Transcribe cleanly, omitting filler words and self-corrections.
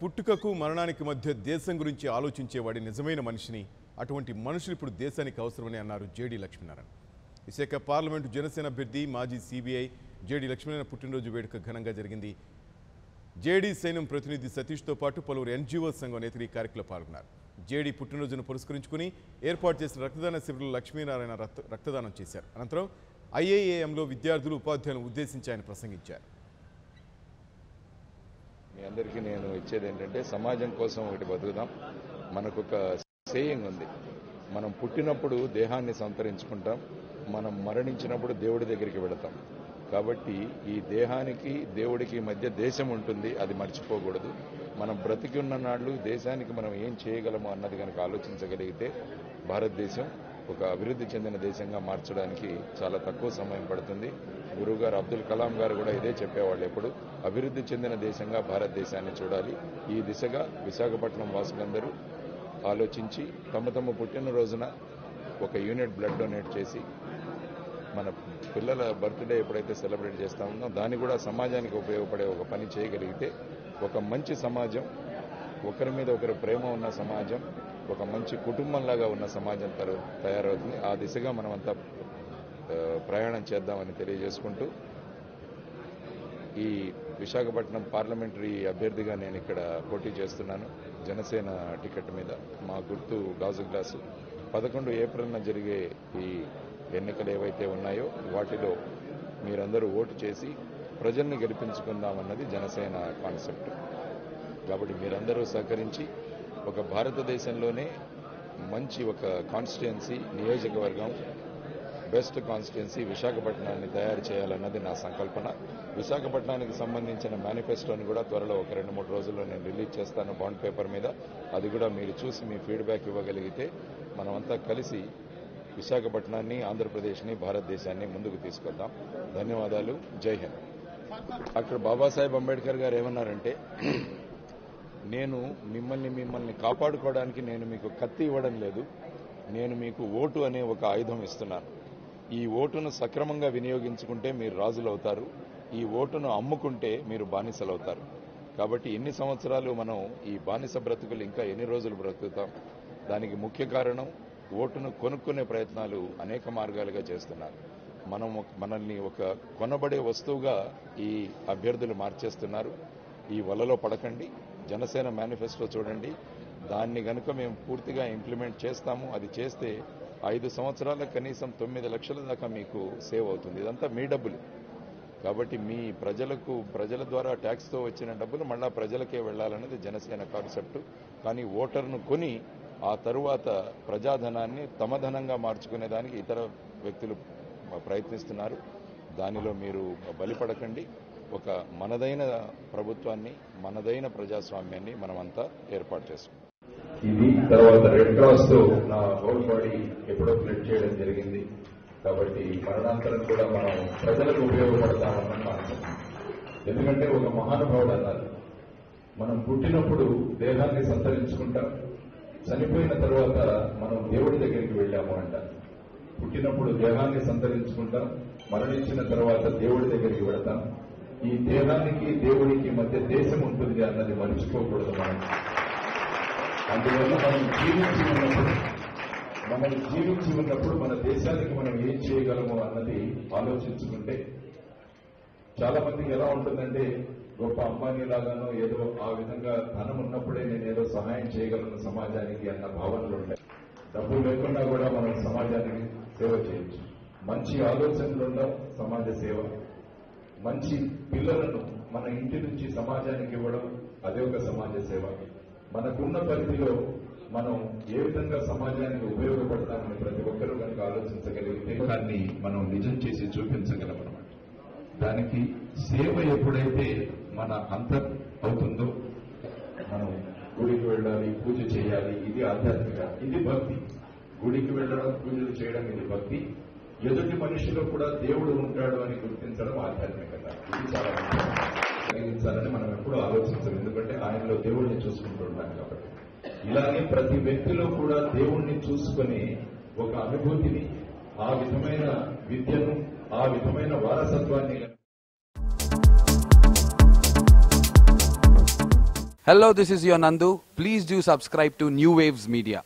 పుట్టుకకు మరణానికి మధ్య దేశం గురించి ఆలోచించేవాడి నిజమైన మనిషిని, అటువంటి మనుషులు ఇప్పుడు దేశానికి అవసరమని అన్నారు జేడీ లక్ష్మీనారాయణ. విశాఖ పార్లమెంటు జనసేన అభ్యర్థి మాజీ సిబిఐ జేడీ లక్ష్మీనారాయణ పుట్టినరోజు వేడుక ఘనంగా జరిగింది. జేడీ సైన్యం ప్రతినిధి సతీష్తో పాటు పలువురు ఎన్జీఓ సంఘం నేతలు ఈ కార్యక్రమంలో పాల్గొన్నారు. జేడీ పుట్టినరోజును పురస్కరించుకుని ఏర్పాటు చేసిన రక్తదాన శిబిరంలో లక్ష్మీనారాయణ రక్తదానం చేశారు. అనంతరం ఐఏఏఎంలో విద్యార్థులు ఉపాధ్యాయులను ఉద్దేశించి ఆయన ప్రసంగించారు. మీ అందరికీ నేను ఇచ్చేది ఏంటంటే, సమాజం కోసం ఒకటి బతుకుదాం. మనకు ఒక సేయింగ్ ఉంది, మనం పుట్టినప్పుడు దేహాన్ని సంతరించుకుంటాం, మనం మరణించినప్పుడు దేవుడి దగ్గరికి వెళతాం. కాబట్టి ఈ దేహానికి దేవుడికి మధ్య దేశం ఉంటుంది, అది మర్చిపోకూడదు. మనం బ్రతికి ఉన్న నాళ్ళు దేశానికి మనం ఏం చేయగలము అన్నది కనుక ఆలోచించగలిగితే భారతదేశం ఒక అభివృద్ధి చెందిన దేశంగా మార్చడానికి చాలా తక్కువ సమయం పడుతుంది. గురువుగారు అబ్దుల్ కలాం గారు కూడా ఇదే చెప్పేవాళ్ళు, ఎప్పుడు అభివృద్ధి చెందిన దేశంగా భారతదేశాన్ని చూడాలి. ఈ దిశగా విశాఖపట్నం వాసులందరూ ఆలోచించి తమ పుట్టినరోజున ఒక యూనిట్ బ్లడ్ డొనేట్ చేసి మన పిల్లల బర్త్డే ఎప్పుడైతే సెలబ్రేట్ చేస్తామో దాన్ని కూడా సమాజానికి ఉపయోగపడే ఒక పని చేయగలిగితే ఒక మంచి సమాజం, ఒకరి మీద ఒకరి ప్రేమ ఉన్న సమాజం, ఒక మంచి కుటుంబంలాగా ఉన్న సమాజం తయారవుతుంది. ఆ దిశగా మనమంతా ప్రయాణం చేద్దామని తెలియజేసుకుంటూ, ఈ విశాఖపట్నం పార్లమెంటరీ అభ్యర్థిగా నేను ఇక్కడ పోటీ చేస్తున్నాను జనసేన టికెట్ మీద. మా గుర్తు గాజు గ్లాసు. 11 ఏప్రిల్న జరిగే ఈ ఎన్నికలు ఏవైతే ఉన్నాయో వాటిలో మీరందరూ ఓటు చేసి ప్రజల్ని గెలిపించుకుందామన్నది జనసేన కాన్సెప్ట్. కాబట్టి మీరందరూ సహకరించి ఒక భారతదేశంలోనే మంచి ఒక కాన్స్టిట్యుయెన్సీ, నియోజకవర్గం, బెస్ట్ కాన్స్టిట్యుయెన్సీ విశాఖపట్నాన్ని తయారు చేయాలన్నది నా సంకల్పన. విశాఖపట్నానికి సంబంధించిన మేనిఫెస్టోని కూడా త్వరలో ఒక 2-3 రోజుల్లో నేను రిలీజ్ చేస్తాను బాండ్ పేపర్ మీద. అది కూడా మీరు చూసి మీ ఫీడ్బ్యాక్ ఇవ్వగలిగితే మనమంతా కలిసి విశాఖపట్నాన్ని, ఆంధ్రప్రదేశ్ని, భారతదేశాన్ని ముందుకు తీసుకొద్దాం. ధన్యవాదాలు. జై హింద్. డాక్టర్ బాబాసాహెబ్ అంబేద్కర్ గారు ఏమన్నారంటే, నేను మిమ్మల్ని కాపాడుకోవడానికి నేను మీకు కత్తి ఇవ్వడం లేదు, నేను మీకు ఓటు అనే ఒక ఆయుధం ఇస్తున్నాను. ఈ ఓటును సక్రమంగా వినియోగించుకుంటే మీరు రాజులవుతారు, ఈ ఓటును అమ్ముకుంటే మీరు బానిసలవుతారు. కాబట్టి ఎన్ని సంవత్సరాలు మనం ఈ బానిస బ్రతుకులు ఇంకా ఎన్ని రోజులు బ్రతుకుతాం? దానికి ముఖ్య కారణం ఓటును కొనుక్కునే ప్రయత్నాలు అనేక మార్గాలుగా చేస్తున్నారు. మనల్ని ఒక కొనబడే వస్తువుగా ఈ అభ్యర్థులు మార్చేస్తున్నారు. ఈ వలలో పడకండి. జనసేన మేనిఫెస్టో చూడండి. దాన్ని గనుక మేము పూర్తిగా ఇంప్లిమెంట్ చేస్తాము. అది చేస్తే 5 సంవత్సరాలకు కనీసం 9 లక్షల దాకా మీకు సేవ్ అవుతుంది. ఇదంతా మీ డబ్బులు. కాబట్టి మీ ప్రజల ద్వారా ట్యాక్స్తో వచ్చిన డబ్బులు మళ్ళా ప్రజలకే వెళ్లాలన్నది జనసేన కాన్సెప్ట్. కానీ ఓటర్ను కొని ఆ తరువాత ప్రజాధనాన్ని తమ ధనంగా మార్చుకునేదానికి ఇతర వ్యక్తులు ప్రయత్నిస్తున్నారు. దానిలో మీరు బలిపడకండి. ఒక మనదైన ప్రభుత్వాన్ని, మనదైన ప్రజాస్వామ్యాన్ని మనమంతా ఏర్పాటు చేసుకుంటాం. ఇది తర్వాత రెడ్ క్రాస్ తో నా హోల్ బాడీ ఎప్పుడో ఫ్లడ్ చేయడం జరిగింది. కాబట్టి మరణాంతరం కూడా మనం ప్రజలకు ఉపయోగపడతామన్న కాన్సెప్ట్. ఎందుకంటే ఒక మహానుభావుడు అన్నారు, మనం పుట్టినప్పుడు దేహాన్ని సంతరించుకుంటాం, చనిపోయిన తర్వాత మనం దేవుడి దగ్గరికి వెళ్ళాము అంట. పుట్టినప్పుడు దేహాన్ని సంతరించుకుంటాం, మరణించిన తర్వాత దేవుడి దగ్గరికి వెళతాం. ఈ దేహానికి దేవుడికి మధ్య దేశం ఉంటుంది అన్నది మర్చిపోకూడదు మనం. అందువల్ల మనం జీవించి ఉన్నప్పుడు మన దేశానికి మనం ఏం చేయగలము అన్నది ఆలోచించుకుంటే, చాలా మందికి ఎలా ఉంటుందంటే, గొప్ప అంబానీ లాగానో ఏదో ఆ విధంగా ధనం ఉన్నప్పుడే నేను ఏదో సహాయం చేయగలను సమాజానికి అన్న భావనలు ఉంటాయి. డబ్బు లేకుండా కూడా మనం సమాజానికి సేవ చేయొచ్చు. మంచి ఆలోచనలు ఉండవు, సమాజ సేవ. మంచి పిల్లలను మన ఇంటి నుంచి సమాజానికి ఇవ్వడం, అదే ఒక సమాజ సేవ. మనకున్న పరిధిలో మనం ఏ విధంగా సమాజానికి ఉపయోగపడతామని ప్రతి ఒక్కరూ కనుక ఆలోచించగలిగితే దాన్ని మనం నిజం చేసి చూపించగలం అన్నమాట. దానికి సేవ ఎప్పుడైతే మన అంతం అవుతుందో, మనం గుడికి వెళ్ళాలి, పూజ చేయాలి, ఇది ఆధ్యాత్మిక, ఇది భక్తి. గుడికి వెళ్ళడం, పూజలు చేయడం ఇది భక్తి. ఎదుటి మనిషిలో కూడా దేవుడు ఉంటాడు అని గుర్తించడం ఆధ్యాత్మికత. ఇది చాలా కలిగించాలని మనం ఎప్పుడూ ఆలోచించాలి. ఎందుకంటే ఆయనలో దేవుడిని చూసుకుంటూ ఉంటాం కాబట్టి. ఇలానే ప్రతి వ్యక్తిలో కూడా దేవుణ్ణి చూసుకుని ఒక అనుభూతిని, ఆ విధమైన విద్యను, ఆ విధమైన వారసత్వాన్ని Hello, this is your Nandu. Please do subscribe to New Waves Media.